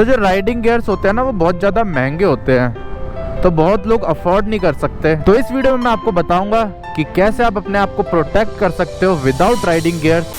तो जो riding gears होते हैं ना वो बहुत ज़्यादा महंगे होते हैं, तो बहुत लोग अफोर्ड नहीं कर सकते। तो इस वीडियो में मैं आपको बताऊंगा कि कैसे आप अपने आप को प्रोटेक्ट कर सकते हो without riding gears.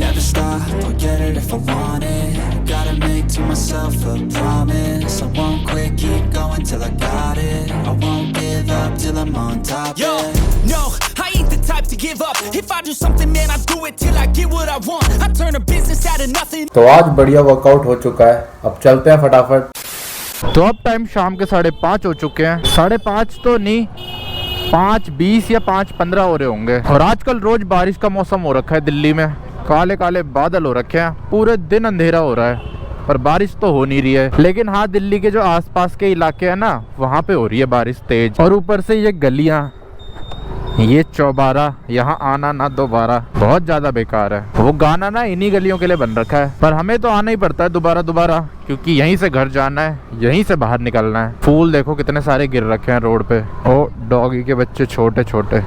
Never stop, forget it if I want it. Gotta make to myself a promise. I won't quit, keep going till I got it. I won't give up till I'm on top. Yo, no, I ain't the type to give up. If I do something, man, I do it till I get what I want. I turn a business out of nothing. तो आज बढ़िया workout हो चुका है, अब चलते हैं फटाफट। तो अब टाइम शाम के 5:30 हो चुके हैं। 5:30 तो नहीं, 5:20 या 5:15 हो रहे होंगे। और आजकल रोज बारिश का मौसम हो रखा है दिल्ली में। काले काले बादल हो रखे हैं, पूरे दिन अंधेरा हो रहा है पर बारिश तो हो नहीं रही है। लेकिन हाँ, दिल्ली के जो आसपास के इलाके हैं ना, वहाँ पे हो रही है बारिश तेज। और ऊपर से ये गलियाँ, ये चौबारा, यहाँ आना ना दोबारा, बहुत ज़्यादा बेकार है। वो गाना ना इन्हीं गलियों के लिए बन रखा है, पर हमें तो आना ही पड़ता है दोबारा, क्योंकि यहीं से घर जाना है, यहीं से बाहर निकलना है। फूल देखो कितने सारे गिर रखे हैं रोड पे। ओ डॉगी के बच्चे छोटे छोटे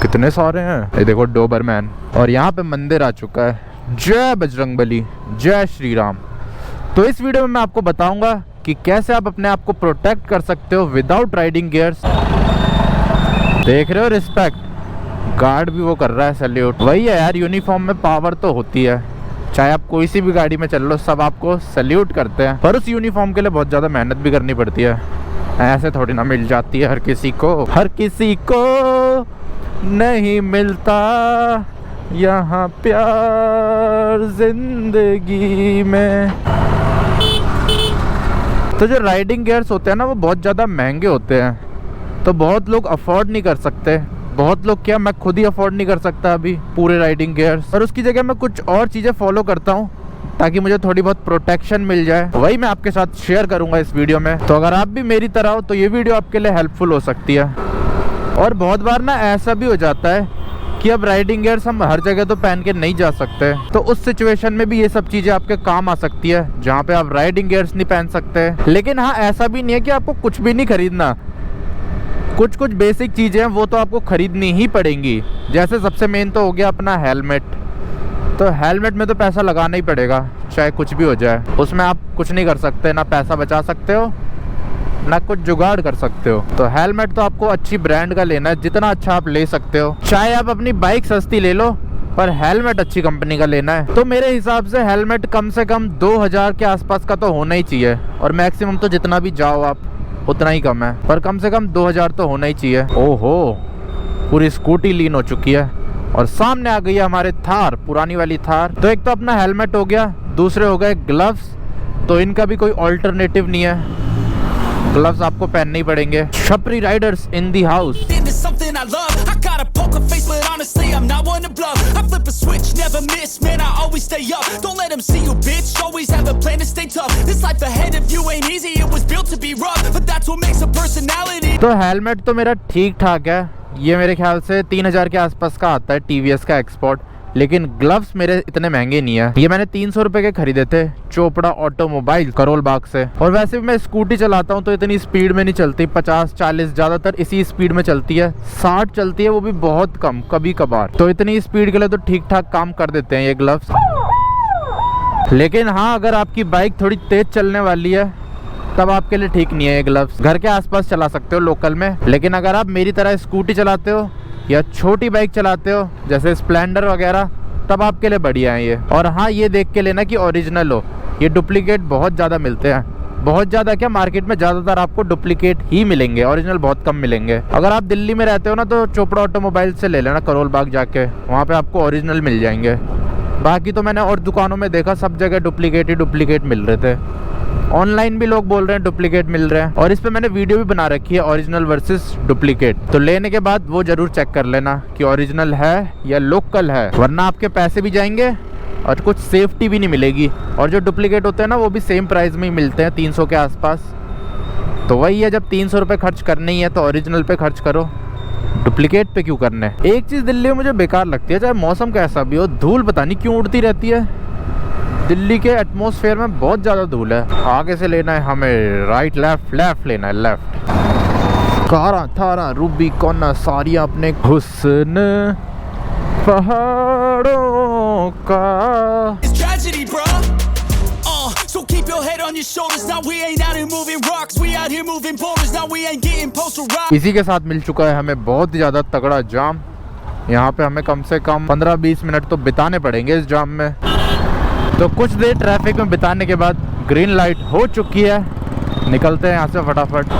कितने सारे हैं। ये देखो डोबरमैन। और यहाँ पे मंदिर आ चुका है। जय बजरंगबली, जय श्री राम। तो इस वीडियो में मैं आपको बताऊंगा कि कैसे आप अपने आप को प्रोटेक्ट कर सकते हो विदाउट राइडिंग गियर्स। देख रहे हो, रिस्पेक्ट, गार्ड भी वो कर रहा है सैल्यूट। वही है यार, यूनिफॉर्म में पावर तो होती है। चाहे आप कोई सी भी गाड़ी में चल लो, सब आपको सैल्यूट करते हैं। पर उस यूनिफॉर्म के लिए बहुत ज़्यादा मेहनत भी करनी पड़ती है। ऐसे थोड़ी ना मिल जाती है हर किसी को नहीं मिलता यहाँ प्यार जिंदगी में। तो जो राइडिंग गियर्स होते हैं ना वो बहुत ज़्यादा महंगे होते हैं, तो बहुत लोग अफोर्ड नहीं कर सकते। बहुत लोग क्या, मैं खुद ही अफोर्ड नहीं कर सकता अभी पूरे राइडिंग गियर्स। और उसकी जगह मैं कुछ और चीज़ें फॉलो करता हूँ ताकि मुझे थोड़ी बहुत प्रोटेक्शन मिल जाए। वही मैं आपके साथ शेयर करूँगा इस वीडियो में। तो अगर आप भी मेरी तरह हो तो ये वीडियो आपके लिए हेल्पफुल हो सकती है। और बहुत बार ना ऐसा भी हो जाता है कि अब राइडिंग गियर्स हम हर जगह तो पहन के नहीं जा सकते, तो उस सिचुएशन में भी ये सब चीज़ें आपके काम आ सकती है जहाँ पे आप राइडिंग गियर्स नहीं पहन सकते। लेकिन हाँ, ऐसा भी नहीं है कि आपको कुछ भी नहीं खरीदना। कुछ बेसिक चीज़ें हैं वो तो आपको खरीदनी ही पड़ेंगी। जैसे सबसे मेन तो हो गया अपना हेलमेट। तो हेलमेट में तो पैसा लगाना ही पड़ेगा, चाहे कुछ भी हो जाए। उसमें आप कुछ नहीं कर सकते, ना पैसा बचा सकते हो ना कुछ जुगाड़ कर सकते हो। तो हेलमेट तो आपको अच्छी ब्रांड का लेना है, जितना अच्छा आप ले सकते हो। चाहे आप अपनी बाइक सस्ती ले लो, पर हेलमेट अच्छी कंपनी का लेना है। तो मेरे हिसाब से हेलमेट कम से कम 2000 के आसपास का तो होना ही चाहिए। और मैक्सिमम तो जितना भी जाओ आप उतना ही कम है, पर कम से कम 2000 तो होना ही चाहिए। ओहो, पूरी स्कूटी लीन हो चुकी है और सामने आ गई है हमारे थार, पुरानी वाली थार। तो एक तो अपना हेलमेट हो गया, दूसरे हो गए ग्लव्स। तो इनका भी कोई ऑल्टरनेटिव नहीं है, ग्लव्स आपको पहनने ही पड़ेंगे। छपरी राइडर्स इन दी हाउस। तो हेलमेट तो मेरा ठीक ठाक है, ये मेरे ख्याल से 3000 के आसपास का आता है, टीवीएस का एक्सपोर्ट। लेकिन ग्लव्स मेरे इतने महंगे नहीं है। ये मैंने 300 रुपए के खरीदे थे, चोपड़ा ऑटोमोबाइल, करोल बाग से। और वैसे भी मैं स्कूटी चलाता हूँ तो इतनी स्पीड में नहीं चलती, 50-40 ज़्यादातर इसी स्पीड में चलती है। 60 चलती है, वो भी बहुत कम, कभी कभार। तो इतनी स्पीड के लिए तो ठीक ठाक काम कर देते हैं ये ग्लव्स। लेकिन हाँ, अगर आपकी बाइक थोड़ी तेज चलने वाली है तब आपके लिए ठीक नहीं है ये ग्लव्स। घर के आसपास चला सकते हो लोकल में, लेकिन अगर आप मेरी तरह स्कूटी चलाते हो या छोटी बाइक चलाते हो जैसे स्प्लेंडर वगैरह, तब आपके लिए बढ़िया है ये। और हाँ, ये देख के लेना कि ओरिजिनल हो। ये डुप्लीकेट बहुत ज़्यादा मिलते हैं, बहुत ज़्यादा क्या, मार्केट में ज़्यादातर आपको डुप्लीकेट ही मिलेंगे, ओरिजिनल बहुत कम मिलेंगे। अगर आप दिल्ली में रहते हो ना तो चोपड़ा ऑटोमोबाइल से ले लेना, करोल बाग जाके, वहाँ पे आपको ओरिजिनल मिल जाएंगे। बाकी तो मैंने और दुकानों में देखा, सब जगह डुप्लीकेट ही डुप्लीकेट मिल रहे थे। ऑनलाइन भी लोग बोल रहे हैं डुप्लीकेट मिल रहे हैं, और इस पे मैंने वीडियो भी बना रखी है, ओरिजिनल वर्सेस डुप्लीकेट। तो लेने के बाद वो जरूर चेक कर लेना कि ओरिजिनल है या लोकल है, वरना आपके पैसे भी जाएंगे और कुछ सेफ्टी भी नहीं मिलेगी। और जो डुप्लीकेट होते हैं ना, वो भी सेम प्राइस में ही मिलते हैं, 300 के आसपास। तो वही है, जब 300 रुपये खर्च करने ही है तो ओरिजिनल पे खर्च करो, डुप्लीकेट पे क्यों करने। एक चीज़ दिल्ली में मुझे बेकार लगती है, चाहे मौसम कैसा भी हो, धूल पता नहीं क्यों उड़ती रहती है। दिल्ली के एटमॉस्फेयर में बहुत ज़्यादा धूल है। आगे से लेना है हमें राइट लेफ्ट, लेफ्ट लेना है लेफ्ट। कारा थारा रूबी कौना सारियाँ अपने हुस्न पहाड़ों का। It's tragedy, bruh. So keep your head on your shoulders. Now we ain't out here moving rocks. We out here moving boulders. Now we ain't getting posterized. इसी के साथ मिल चुका है हमें बहुत ही ज़्यादा तगड़ा जाम। यहाँ पे हमें कम से कम 15-20 मिनट तो बिताने पड़ेंगे इस जाम में। तो कुछ देर ट्रैफिक में बिताने के बाद ग्रीन लाइट हो चुकी है, निकलते हैं यहाँ से फटाफट।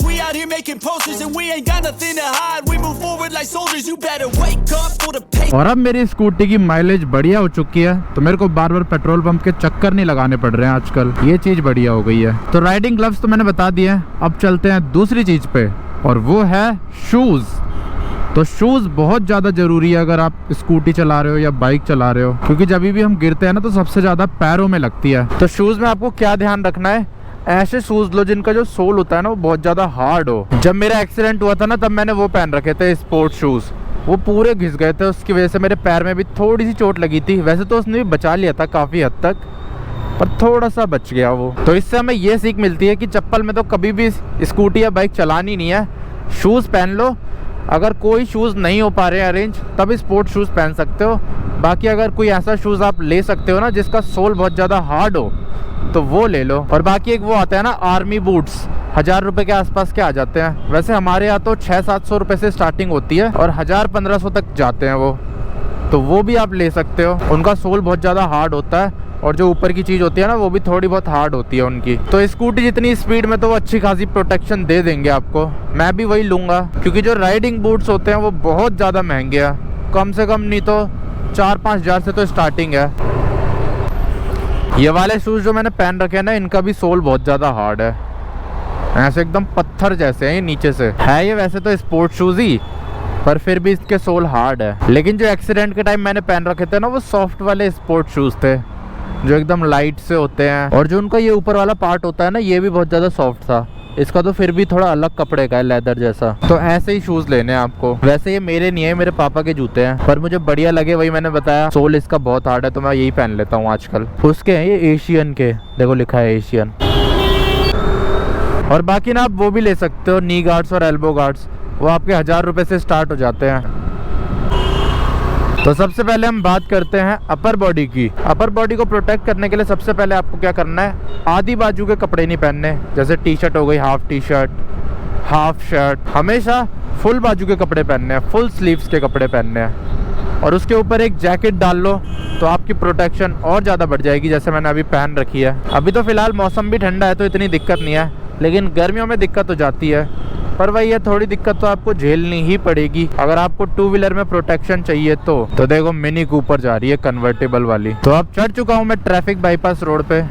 We out here making posters and we ain't got nothing to hide. We move forward like soldiers. You better wake up for the pain. और अब मेरी स्कूटी की माइलेज बढ़िया हो चुकी है, तो मेरे को बार बार पेट्रोल पंप के चक्कर नहीं लगाने पड़ रहे हैं आजकल। ये चीज बढ़िया हो गई है। तो राइडिंग ग्लव्स तो मैंने बता दिए, अब चलते हैं दूसरी चीज पे, और वो है शूज। तो शूज बहुत ज्यादा जरूरी है अगर आप स्कूटी चला रहे हो या बाइक चला रहे हो, क्योंकि जब भी हम गिरते हैं ना तो सबसे ज्यादा पैरों में लगती है। तो शूज में आपको क्या ध्यान रखना है, ऐसे शूज लो जिनका जो सोल होता है ना वो बहुत ज्यादा हार्ड हो। जब मेरा एक्सीडेंट हुआ था ना तब मैंने वो पहन रखे थे स्पोर्ट शूज, वो पूरे घिस गए थे, उसकी वजह से मेरे पैर में भी थोड़ी सी चोट लगी थी। वैसे तो उसने भी बचा लिया था काफी हद तक, पर थोड़ा सा बच गया वो। तो इससे हमें ये सीख मिलती है कि चप्पल में तो कभी भी स्कूटी या बाइक चलानी नहीं है, शूज पहन लो। अगर कोई शूज नहीं हो पा रहे हैं अरेंज, तब स्पोर्ट शूज पहन सकते हो। बाकी अगर कोई ऐसा शूज आप ले सकते हो ना जिसका सोल बहुत ज्यादा हार्ड हो, तो वो ले लो। और बाकी एक वो आता है ना आर्मी बूट्स, 1000 रुपए के आसपास के आ जाते हैं। वैसे हमारे यहाँ तो 600-700 रुपए से स्टार्टिंग होती है और 1000-1500 तक जाते हैं वो, तो वो भी आप ले सकते हो। उनका सोल बहुत ज़्यादा हार्ड होता है और जो ऊपर की चीज़ होती है ना वो भी थोड़ी बहुत हार्ड होती है उनकी। तो स्कूटी जितनी स्पीड में तो वो अच्छी खासी प्रोटेक्शन दे देंगे आपको। मैं भी वही लूँगा, क्योंकि जो राइडिंग बूट्स होते हैं वो बहुत ज़्यादा महंगे हैं। कम से कम नहीं तो 4-5 हज़ार से तो स्टार्टिंग है। ये वाले शूज जो मैंने पहन रखे हैं ना, इनका भी सोल बहुत ज़्यादा हार्ड है, ऐसे एकदम पत्थर जैसे हैं ये नीचे से। है ये वैसे तो स्पोर्ट शूज ही, पर फिर भी इसके सोल हार्ड है। लेकिन जो एक्सीडेंट के टाइम मैंने पहन रखे थे ना वो सॉफ्ट वाले स्पोर्ट शूज थे, जो एकदम लाइट से होते हैं। और जो उनका ये ऊपर वाला पार्ट होता है ना, ये भी बहुत ज़्यादा सॉफ्ट था। इसका तो फिर भी थोड़ा अलग कपड़े का है, लेदर जैसा। तो ऐसे ही शूज लेने हैं आपको। वैसे ये मेरे नहीं है, मेरे पापा के जूते हैं, पर मुझे बढ़िया लगे वही मैंने बताया। सोल इसका बहुत हार्ड है तो मैं यही पहन लेता हूँ आजकल। उसके हैं ये एशियन के, देखो लिखा है एशियन। और बाकी ना आप वो भी ले सकते हो, नी गार्ड्स और एल्बो गार्ड्स, वो आपके 1000 रुपए से स्टार्ट हो जाते हैं। तो सबसे पहले हम बात करते हैं अपर बॉडी की। अपर बॉडी को प्रोटेक्ट करने के लिए सबसे पहले आपको क्या करना है, आधी बाजू के कपड़े नहीं पहनने। जैसे टी शर्ट हो गई, half T shirt, half shirt. हमेशा फुल बाजू के कपड़े पहनने हैं, फुल स्लीव्स के कपड़े पहनने हैं। और उसके ऊपर एक जैकेट डाल लो तो आपकी प्रोटेक्शन और ज़्यादा बढ़ जाएगी, जैसे मैंने अभी पहन रखी है। अभी तो फिलहाल मौसम भी ठंडा है तो इतनी दिक्कत नहीं है, लेकिन गर्मियों में दिक्कत हो जाती है। पर वही है, थोड़ी दिक्कत तो आपको झेलनी ही पड़ेगी अगर आपको टू व्हीलर में प्रोटेक्शन चाहिए तो देखो मिनी कूपर जा रही है कन्वर्टेबल वाली। तो अब चढ़ चुका हूँ मैं ट्रैफिक बाईपास रोड पे।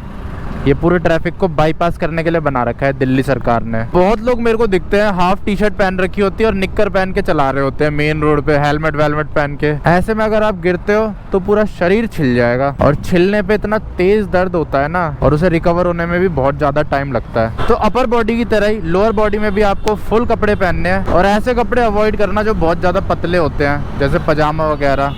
ये पूरे ट्रैफिक को बाईपास करने के लिए बना रखा है दिल्ली सरकार ने। बहुत लोग मेरे को दिखते हैं हाफ टी शर्ट पहन रखी होती है और निक्कर पहन के चला रहे होते हैं मेन रोड पे, हेलमेट वेलमेट पहन के। ऐसे में अगर आप गिरते हो तो पूरा शरीर छिल जाएगा, और छिलने पे इतना तेज दर्द होता है ना, और उसे रिकवर होने में भी बहुत ज्यादा टाइम लगता है। तो अपर बॉडी की तरह ही लोअर बॉडी में भी आपको फुल कपड़े पहनने हैं, और ऐसे कपड़े अवॉइड करना जो बहुत ज्यादा पतले होते हैं, जैसे पजामा वगैरह।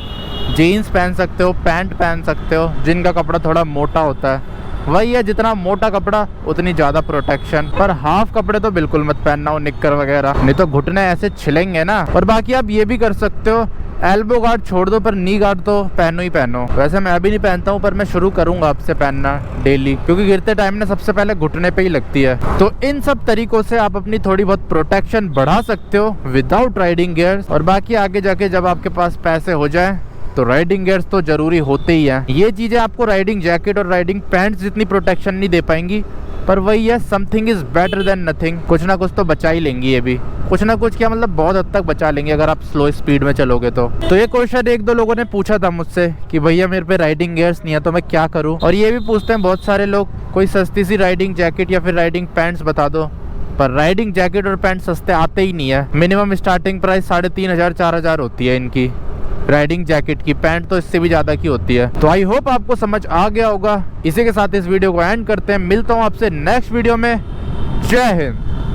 जीन्स पहन सकते हो, पैंट पहन सकते हो जिनका कपड़ा थोड़ा मोटा होता है। वही है, जितना मोटा कपड़ा उतनी ज्यादा प्रोटेक्शन। पर हाफ कपड़े तो बिल्कुल मत पहनना हो, निक्कर वगैरह, नहीं तो घुटने ऐसे छिलेंगे ना। और बाकी आप ये भी कर सकते हो, एल्बो गार्ड छोड़ दो पर नी गार्ड तो पहनो ही पहनो। वैसे मैं अभी नहीं पहनता हूँ, पर मैं शुरू करूंगा आपसे पहनना डेली, क्योंकि गिरते टाइम ना सबसे पहले घुटने पे ही लगती है। तो इन सब तरीकों से आप अपनी थोड़ी बहुत प्रोटेक्शन बढ़ा सकते हो विदाउट राइडिंग गियर्स। और बाकी आगे जाके जब आपके पास पैसे हो जाए तो राइडिंग गियर्स तो जरूरी होते ही हैं। ये चीजें आपको राइडिंग जैकेट और राइडिंग पैंट्स जितनी प्रोटेक्शन नहीं दे पाएंगी, पर वही है, something is better than nothing. कुछ ना कुछ तो बचा ही लेंगी ये भी, कुछ ना कुछ क्या मतलब बहुत हद तक बचा लेंगे अगर आप स्लो स्पीड में चलोगे तो। ये क्वेश्चन 1-2 लोगों ने पूछा था मुझसे कि भैया मेरे पे राइडिंग गियर्स नहीं है तो मैं क्या करूँ। और ये भी पूछते हैं बहुत सारे लोग, कोई सस्ती सी राइडिंग जैकेट या फिर राइडिंग पैंट्स बता दो। पर राइडिंग जैकेट और पैंट सस्ते आते ही नहीं है। मिनिमम स्टार्टिंग प्राइस 3500-4000 होती है इनकी राइडिंग जैकेट की। पैंट तो इससे भी ज्यादा की होती है। तो आई होप आपको समझ आ गया होगा। इसी के साथ इस वीडियो को एंड करते हैं। मिलता हूँ आपसे नेक्स्ट वीडियो में। जय हिंद।